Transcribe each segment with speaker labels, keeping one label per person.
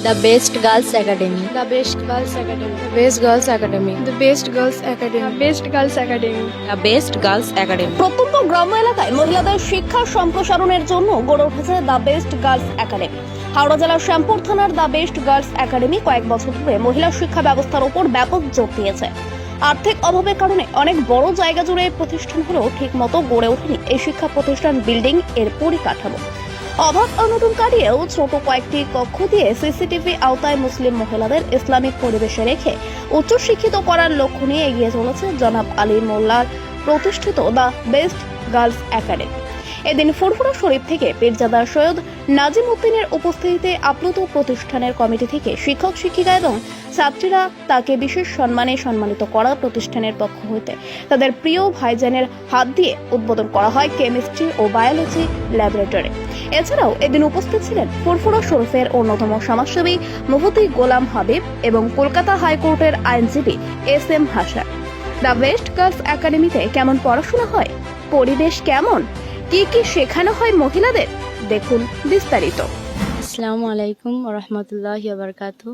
Speaker 1: The Best Girls Academy.
Speaker 2: The Best Girls Academy. The Best Girls Academy. The Best Girls Academy. The Best Girls Academy.
Speaker 1: The Best Girls Academy.
Speaker 3: প্রত্যন্ত গ্রাম্য এলাকায় মহিলাদের শিক্ষা সম্প্রসারণের জন্য গড়ে উঠেছে the best girls academy. Howrah জেলার শ্যামপুর থানার দ্য বেস্ট গার্লস একাডেমি কয়েক বছর ধরে মহিলা শিক্ষা ব্যবস্থার উপর ব্যাপক জোর দিয়েছে। আর্থিক অভাবের কারণে অনেক বড় জায়গা জুড়ে প্রতিষ্ঠান হলেও ঠিক মতো গড়ে ওঠেনি এই শিক্ষা প্রতিষ্ঠান বিল্ডিং এর পরিকাঠামো। অভাব অনটন কাটিয়েও ছোট কয়েকটি কক্ষ দিয়ে সিসিটিভি আওতায় মুসলিম মহিলাদের ইসলামিক পরিবেশে রেখে উচ্চশিক্ষিত করার লক্ষ্য নিয়ে এগিয়ে চলেছে জনাব আলী মোল্লার প্রতিষ্ঠিত দ্য বেস্ট গার্লস একাডেমি। এদিন ফুরফুরা শরীফ থেকে পীরজাদা সৈয়দ নাজিম উদ্দিনের উপস্থিতিতে আপ্লুত প্রতিষ্ঠানের কমিটি থেকে শিক্ষক শিক্ষিকা এবং ছাত্রীরা তাকে বিশেষ সম্মানে সম্মানিত করা প্রতিষ্ঠানের পক্ষ হইতে তাদের প্রিয় ভাইজানের হাত দিয়ে উদ্বোধন করা হয় কেমিস্ট্রি ও বায়োলজি ল্যাবরেটরি। এছাড়াও এদিন উপস্থিত ছিলেন ফুরফুরা শরীফের অন্যতম সমাজসেবী মুফতি গোলাম হাবিব এবং কলকাতা হাইকোর্টের আইনজীবী SM Hasan. The best girls একাডেমিতে কেমন পড়াশোনা হয়, পরিবেশ কেমন, কি কি শেখানো হয় মহিলাদের, দেখুন বিস্তারিত।
Speaker 1: আসসালামু আলাইকুম ওয়া রাহমাতুল্লাহি ওয়া বারাকাতুহু।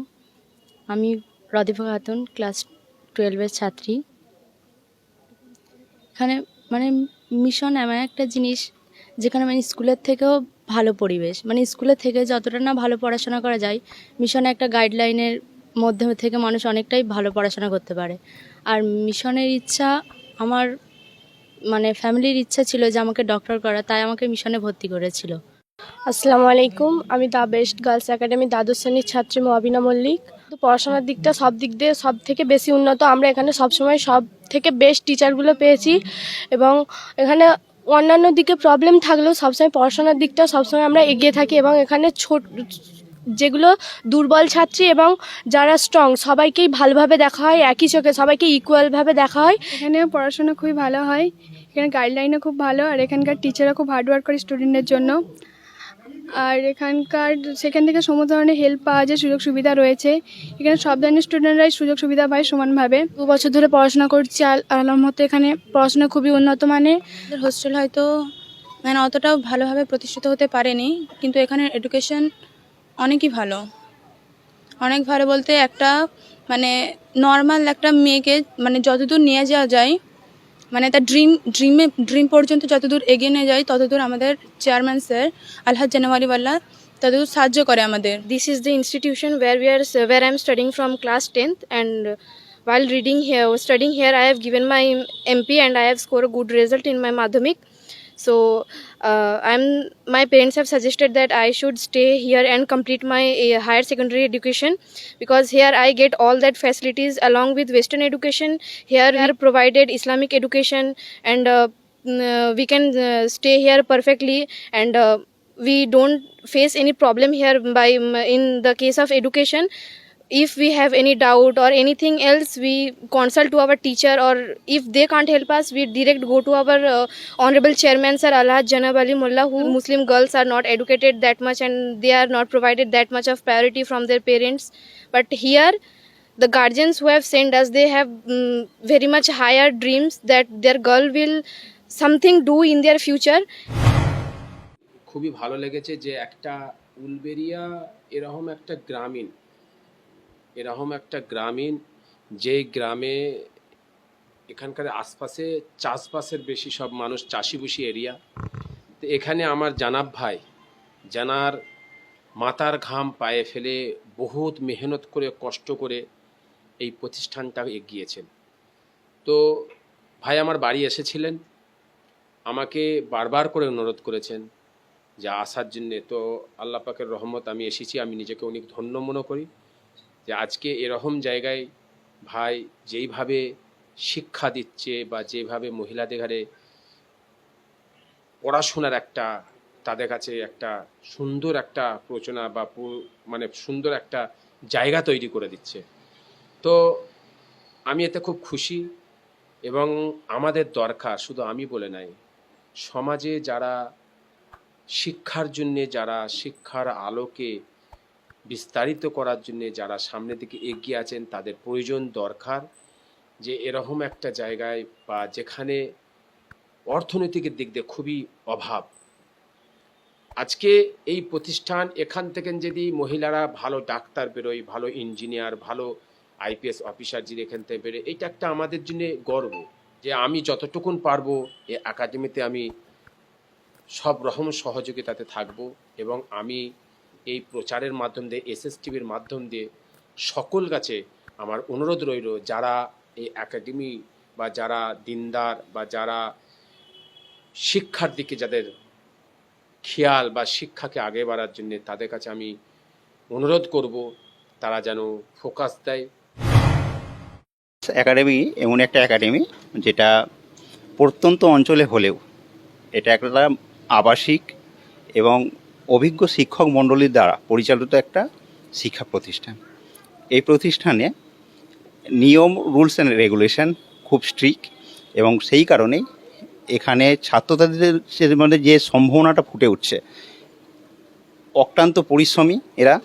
Speaker 1: আমি রদিফা খাতুন, ক্লাস 12-এর ছাত্রী। এখানে মিশন এমন একটা জিনিস যেখানে স্কুলের থেকেও ভালো পরিবেশ, স্কুলের থেকে যতটা না ভালো পড়াশোনা করা যায়, মিশনে একটা গাইডলাইনের মধ্যে থেকে মানুষ অনেকটাই ভালো পড়াশোনা করতে পারে। আর মিশনের ইচ্ছা, আমার ফ্যামিলির ইচ্ছা ছিল যে আমাকে ডক্টর করা, তাই আমাকে মিশনে ভর্তি করেছিল।
Speaker 2: আসসালামু আলাইকুম। আমি দ্য বেস্ট গার্লস একাডেমি দ্বাদশ শ্রেণীর ছাত্রী মহাবিনা মল্লিক। তো পড়াশোনার দিকটা সব দিক দিয়ে সব থেকে বেশি উন্নত। আমরা এখানে সবসময় সব থেকে বেস্ট টিচারগুলো পেয়েছি এবং এখানে অন্যান্য দিকে প্রবলেম থাকলেও সবসময় পড়াশোনার দিকটা সবসময় আমরা এগিয়ে থাকি এবং এখানে যেগুলো দুর্বল ছাত্রী এবং যারা স্ট্রং সবাইকেই ভালোভাবে দেখা হয়, একই চোখে সবাইকে ইকুয়ালভাবে দেখা হয়। এখানে পড়াশোনা খুবই ভালো হয়, এখানে গাইডলাইনও খুব ভালো, আর এখানকার টিচাররা খুব হার্ডওয়ার্ক করে স্টুডেন্টদের জন্য। আর সেখান থেকে সমস্ত ধরনের হেল্প পাওয়া যায়, সুযোগ সুবিধা রয়েছে। এখানে সব ধরনের স্টুডেন্টরাই সুযোগ সুবিধা পায় সমানভাবে। 2 বছর ধরে পড়াশোনা করছি, আল্লাহর মতে এখানে পড়াশোনা খুবই উন্নত মানের।
Speaker 4: হোস্টেল হয়তো অতটাও ভালোভাবে প্রতিষ্ঠিত হতে পারেনি, কিন্তু এখানে এডুকেশন অনেকই ভালো। অনেক ভালো বলতে একটা নর্মাল একটা মেয়েকে যতদূর নিয়ে যাওয়া যায়, তার ড্রিম পর্যন্ত যতদূর এগিয়ে নিয়ে যায়, ততদূর আমাদের চেয়ারম্যান স্যার আলহাজ জানুয়ারিওয়াল্লাহ ততদূর সাহায্য করে আমাদের।
Speaker 2: This is the institution where I am studying from class 10th, and while studying here, I have given my MP and I have scored a good result in my Madhyamik. So my parents have suggested that I should stay here and complete my higher secondary education, because here I get all that facilities along with Western education. Here we are provided Islamic education, and we can stay here perfectly, and we don't face any problem here in the case of education. If we have any doubt or anything else, we consult to our teacher, or if they can't help us, we direct go to our honorable chairman Sir Alhaj Janab Ali Mullah, who Muslim girls are not educated that much and they are not provided that much of priority from their parents. But here the guardians who have sent us, they have very much higher dreams that their girl will something do in their future.
Speaker 5: খুবই ভালো লেগেছে যে একটা উলবেরিয়া এরকম একটা গ্রামীণ যে গ্রামে এখানকার আশপাশে চাষবাসের বেশি, সব মানুষ চাষিবুষি এরিয়া। তো এখানে আমার জানাব ভাই জানার মাথার ঘাম পায়ে ফেলে বহুত মেহনত করে কষ্ট করে এই প্রতিষ্ঠানটা এগিয়েছেন। তো ভাই আমার বাড়ি এসেছিলেন, আমাকে বারবার করে অনুরোধ করেছেন যে আসার জন্যে। তো আল্লাহ পাকের রহমত আমি এসেছি। আমি নিজেকে অনেক ধন্য মনে করি যে আজকে এরকম জায়গায় ভাই যেইভাবে শিক্ষা দিচ্ছে বা যেভাবে মহিলাদের ঘরে পড়াশোনার একটা তাদের কাছে একটা সুন্দর একটা প্রচনা বা সুন্দর একটা জায়গা তৈরি করে দিচ্ছে, তো আমি এতে খুব খুশি। এবং আমাদের দরকার, শুধু আমি বলে নাই, সমাজে যারা শিক্ষার জন্যে, যারা শিক্ষার আলোকে বিস্তারিত করার জন্যে যারা সামনের দিকে এগিয়ে আছেন, তাদের প্রয়োজন দরকার যে এরকম একটা জায়গায় বা যেখানে অর্থনৈতিক দিক দিয়ে খুবই অভাব, আজকে এই প্রতিষ্ঠান এখান থেকে যদি মহিলারা ভালো ডাক্তার বেরোয়, ভালো ইঞ্জিনিয়ার, ভালো আইপিএস অফিসার যদি এখান থেকে বেরোয়, এটা একটা আমাদের জন্য গর্ব যে আমি যতটুকুন পারবো এই একাডেমিতে আমি সব রকম সহযোগিতাতে থাকব। এবং আমি এই প্রচারের মাধ্যম দিয়ে, এসএসটিভির মাধ্যম দিয়ে সকল কাছে আমার অনুরোধ রইল, যারা এই একাডেমি বা যারা দিনদার বা যারা শিক্ষার দিকে যাদের খেয়াল বা শিক্ষাকে আগে বাড়ার জন্য, তাদের কাছে আমি অনুরোধ করব তারা যেন ফোকাস দেয়।
Speaker 6: একাডেমি এমন একটা একাডেমি যেটা প্রত্যন্ত অঞ্চলে হলেও এটা একটা আবাসিক এবং অভিজ্ঞ শিক্ষক মণ্ডলীর দ্বারা পরিচালিত একটা শিক্ষা প্রতিষ্ঠান। এই প্রতিষ্ঠানে নিয়ম, রুলস অ্যান্ড রেগুলেশন খুব স্ট্রিক্ট, এবং সেই কারণেই এখানে ছাত্রছাত্রীদের মধ্যে যে সম্ভাবনাটা ফুটে উঠছে, অক্লান্ত পরিশ্রমী এরা,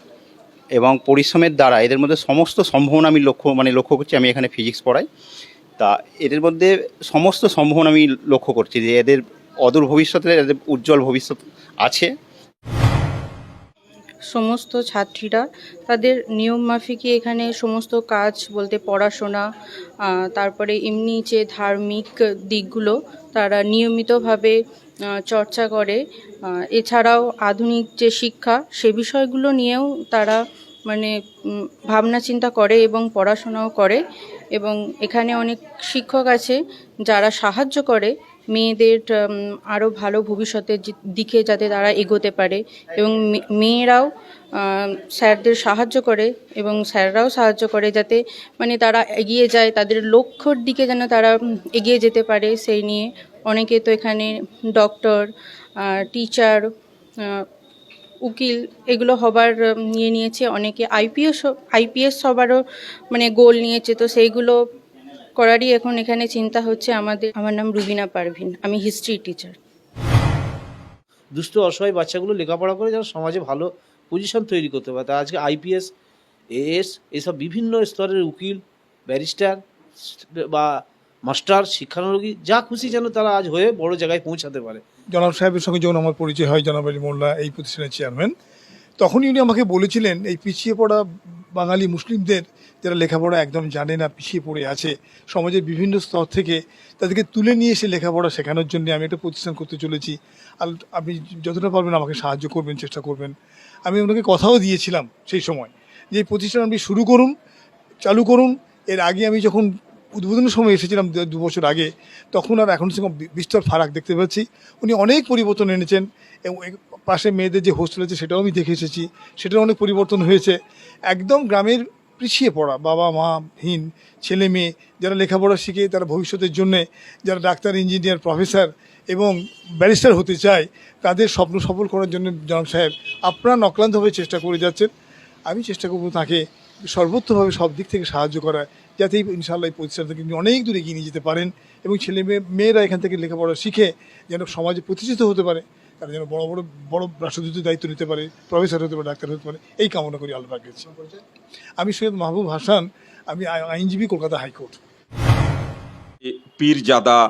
Speaker 6: এবং পরিশ্রমের দ্বারা এদের মধ্যে সমস্ত সম্ভাবনা আমি লক্ষ্য করছি। আমি এখানে ফিজিক্স পড়াই, তা এদের মধ্যে সমস্ত সম্ভাবনা আমি লক্ষ্য করছি যে এদের অদূর ভবিষ্যতে এদের উজ্জ্বল ভবিষ্যৎ আছে।
Speaker 4: সমস্ত ছাত্রীরা তাদের নিয়ম মাফিকই এখানে সমস্ত কাজ বলতে পড়াশোনা, তারপরে এমনি যে ধার্মিক দিকগুলো তারা নিয়মিতভাবে চর্চা করে। এছাড়াও আধুনিক যে শিক্ষা সে বিষয়গুলো নিয়েও তারা মানে ভাবনা চিন্তা করে এবং পড়াশোনাও করে। এবং এখানে অনেক শিক্ষক আছে যারা সাহায্য করে মেয়েদের আরও ভালো ভবিষ্যতের দিকে যাতে তারা এগোতে পারে, এবং মেয়েরাও স্যারদের সাহায্য করে এবং স্যাররাও সাহায্য করে যাতে মানে তারা এগিয়ে যায়, তাদের লক্ষ্যর দিকে যেন তারা এগিয়ে যেতে পারে। সেই নিয়ে অনেকে তো এখানে ডক্টর, টিচার, উকিল এগুলো হবার নিয়েছে, অনেকে আইপিএস হবারও মানে গোল নিয়েছে। তো সেইগুলো করারই এখন এখানে চিন্তা হচ্ছে আমাদের। আমার নাম রুবিনা পারভিন, আমি হিস্ট্রি টিচার।
Speaker 7: দুস্থ অসহায় বাচ্চাগুলো লেখাপড়া করে যেন সমাজে ভালো পজিশন তৈরি করতে পারে। তা আজকে আইপিএস, এএস এসব বিভিন্ন স্তরের উকিল, ব্যারিস্টার বা মাস্টার, শিক্ষানুরাগী যা খুশি যেন তারা আজ হয়ে বড় জায়গায় পৌঁছাতে পারে।
Speaker 8: জনাব সাহেবের সঙ্গে যখন আমার পরিচয় হয়, জনাব আলী মোল্লা এই প্রতিষ্ঠানের চেয়ারম্যান, তখনই উনি আমাকে বলেছিলেন এই পিছিয়ে পড়া বাঙালি মুসলিমদের যারা লেখাপড়া একদম জানে না, পিছিয়ে পড়ে আছে, সমাজের বিভিন্ন স্তর থেকে তাদেরকে তুলে নিয়ে এসে লেখাপড়া শেখানোর জন্য আমি একটা প্রতিষ্ঠান করতে চলেছি। আর আপনি যতটা পারবেন আমাকে সাহায্য করবেন, চেষ্টা করবেন। আমি ওনাকে কথাও দিয়েছিলাম সেই সময় যে এই প্রতিষ্ঠান আপনি শুরু করুন, চালু করুন। এর আগে আমি যখন উদ্বোধনের সময় এসেছিলাম 2 বছর আগে, তখন আর এখন সঙ্গে বিস্তর ফারাক দেখতে পাচ্ছি। উনি অনেক পরিবর্তন এনেছেন, এবং পাশে মেয়েদের যে হোস্টেল আছে সেটাও আমি দেখে এসেছি, সেটাও অনেক পরিবর্তন হয়েছে। একদম গ্রামের পিছিয়ে পড়া বাবা মাহীন ছেলে মেয়ে যারা লেখাপড়া শিখে তারা ভবিষ্যতের জন্যে, যারা ডাক্তার, ইঞ্জিনিয়ার, প্রফেসর এবং ব্যারিস্টার হতে চায়, তাদের স্বপ্ন সফল করার জন্য জনাব সাহেব আপনারা অক্লান্তভাবে চেষ্টা করে যাচ্ছেন। আমি চেষ্টা করব তাকে সর্বোচ্চভাবে সব দিক থেকে সাহায্য করা, যাতে ইনশাআল্লাহ এই প্রতিষ্ঠান থেকে অনেক দূরে এগিয়ে নিয়ে যেতে পারেন, এবং মেয়েরা এখান থেকে লেখাপড়া শিখে যেন সমাজে প্রতিষ্ঠিত হতে পারে, তারা যেন বড় রাষ্ট্রদূতের দায়িত্ব নিতে পারে, প্রফেসর হতে পারে, ডাক্তার হতে পারে, এই কামনা করি আল্লাহর কাছে। আমি সৈয়দ মাহবুব হাসান, আমি আইনজীবী, কলকাতা হাইকোর্ট।
Speaker 9: পীরজাদা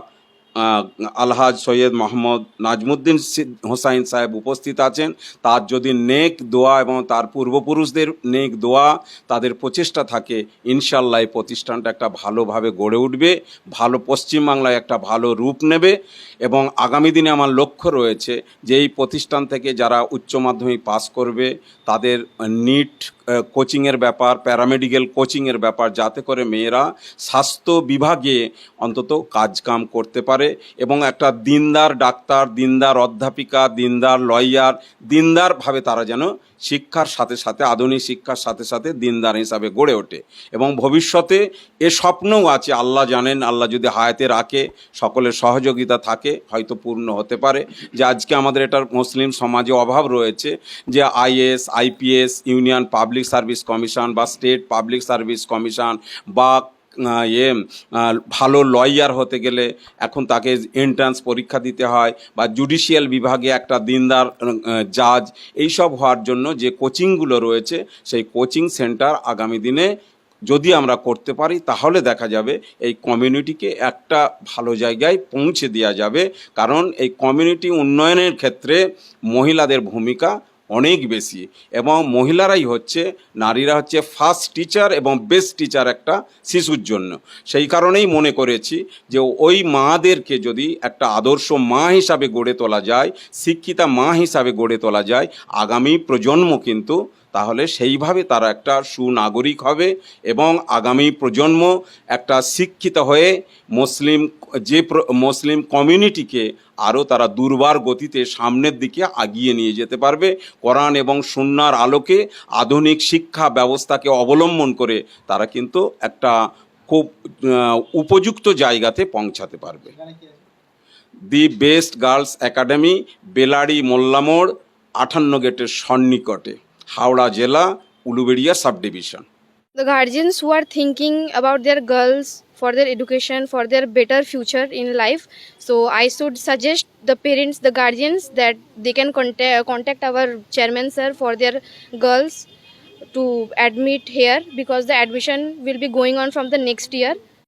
Speaker 9: আলহাজ সৈয়দ মোহাম্মদ নাজমুদ্দিন হোসাইন সাহেব উপস্থিত আছেন। তার যদি নেক দোয়া এবং তার পূর্বপুরুষদের নেক দোয়া, তাদের প্রচেষ্টা থাকে, ইনশাল্লাহ এই প্রতিষ্ঠানটা একটা ভালোভাবে গড়ে উঠবে, ভালো পশ্চিমবাংলায় একটা ভালো রূপ নেবে। এবং আগামী দিনে আমার লক্ষ্য রয়েছে যে এই প্রতিষ্ঠান থেকে যারা উচ্চ মাধ্যমিক পাস করবে তাদের নিট কোচিংয়ের ব্যাপার, প্যারামেডিক্যাল কোচিংয়ের ব্যাপার, যাতে করে মেয়েরা স্বাস্থ্য বিভাগে অন্তত কাজকাম করতে পারে, এবং একটা দিনদার ডাক্তার, দিনদার অধ্যাপিকা, দিনদার লয়ার, দিনদারভাবে তারা যেন শিক্ষার সাথে সাথে, আধুনিক শিক্ষার সাথে সাথে দিনদার হিসাবে গড়ে ওঠে। এবং ভবিষ্যতে এ স্বপ্নও আছে, আল্লাহ জানেন, আল্লাহ যদি হায়াতে রাখে, সকলের সহযোগিতা থাকে, হয়তো পূর্ণ হতে পারে। যে আজকে আমাদের এটার মুসলিম সমাজে অভাব রয়েছে যে is, IPS, union public service commission বা স্টেট পাবলিক সার্ভিস কমিশন বা ভালো লয়ার হতে গেলে এখন তাকে এন্ট্রান্স পরীক্ষা দিতে হয়, বা জুডিশিয়াল বিভাগে একটা দিনদার জাজ, এইসব হওয়ার জন্য যে কোচিংগুলো রয়েছে সেই কোচিং সেন্টার আগামী দিনে যদি আমরা করতে পারি তাহলে দেখা যাবে এই কমিউনিটিকে একটা ভালো জায়গায় পৌঁছে দেওয়া যাবে, কারণ এই কমিউনিটি উন্নয়নের ক্ষেত্রে মহিলাদের ভূমিকা অনেক বেশি, এবং মহিলারাই হচ্ছে, নারীরা হচ্ছে ফার্স্ট টিচার এবং বেস্ট টিচার একটা শিশুর জন্য। সেই কারণেই মনে করেছি যে ওই মাদেরকে যদি একটা আদর্শ মা হিসাবে গড়ে তোলা যায়, শিক্ষিতা মা হিসাবে গড়ে তোলা যায়, আগামী প্রজন্ম কিন্তু তাহলে সেইভাবে তারা একটা সুনাগরিক হবে এবং আগামী প্রজন্ম একটা শিক্ষিত হয়ে মুসলিম কমিউনিটিকে আরও তারা দুর্বার গতিতে সামনের দিকে আগিয়ে নিয়ে যেতে পারবে। কোরআন এবং সুন্নাহর আলোকে আধুনিক শিক্ষা ব্যবস্থাকে অবলম্বন করে তারা কিন্তু একটা খুব উপযুক্ত জায়গাতে পৌঁছাতে পারবে। দি বেস্ট গার্লস একাডেমি, বেলাড়ি মোল্লামোড় 58 গেটের সন্নিকটে, হাওড়া জেলা, Uluberia sub division.
Speaker 2: The guardians who are thinking about their girls for their education, for their better future in life, so I should suggest the parents, the guardians, that they can contact our chairman sir for their girls to admit here, because the admission will be going on from the next year.